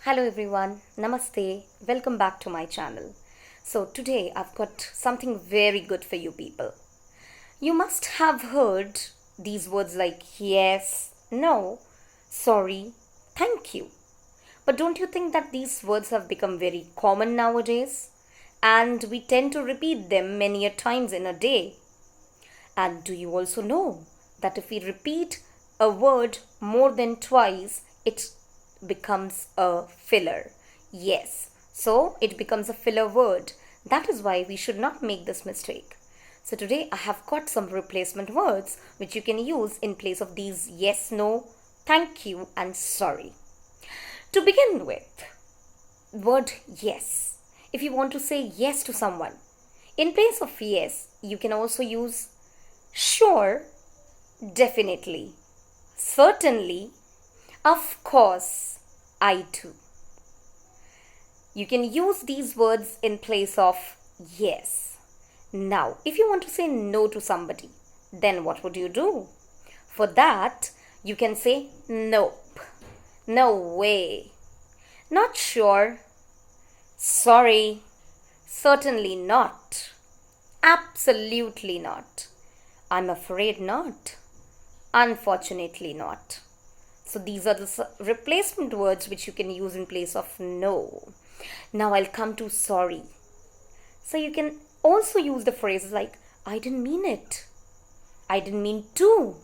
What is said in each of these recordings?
Hello everyone, Namaste, welcome back to my channel. So today I've got something very good for you people. You must have heard these words like yes, no, sorry, thank you. But don't you think that these words have become very common nowadays? And we tend to repeat them many a times in a day. And do you also know that if we repeat a word more than twice, it becomes a filler? Yes, so it becomes a filler word. That is why we should not make this mistake. So today I have got some replacement words which you can use in place of these yes, no, thank you, and sorry. To begin with, word yes. If you want to say yes to someone, in place of yes, you can also use sure, definitely, certainly, of course, I do. You can use these words in place of yes. Now, if you want to say no to somebody, then what would you do? For that, you can say nope, no way, not sure, sorry, certainly not, absolutely not, I'm afraid not, unfortunately not. So these are the replacement words which you can use in place of no. Now I'll come to sorry. So you can also use the phrases like I didn't mean it, I didn't mean to,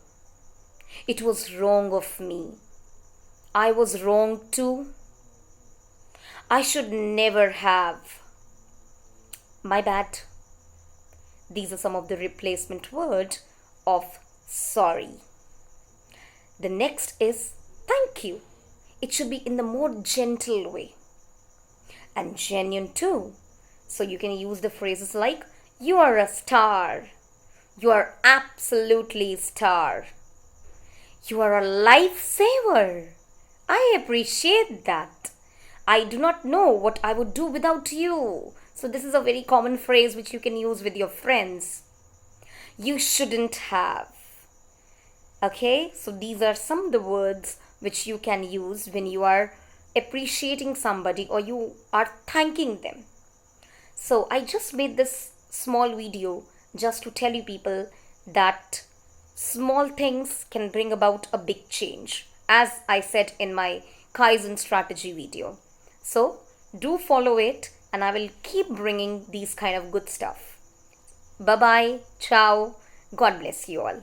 it was wrong of me, I was wrong too, I should never have, my bad. These are some of the replacement words of sorry. The next is thank you. It should be in the more gentle way and genuine too. So you can use the phrases like you are a star, you are absolutely a star, you are a lifesaver, I appreciate that, I do not know what I would do without you. So this is a very common phrase which you can use with your friends. You shouldn't have. Okay, so these are some of the words which you can use when you are appreciating somebody or you are thanking them. So I just made this small video just to tell you people that small things can bring about a big change, as I said in my Kaizen strategy video. So do follow it and I will keep bringing these kind of good stuff. Bye bye, ciao, God bless you all.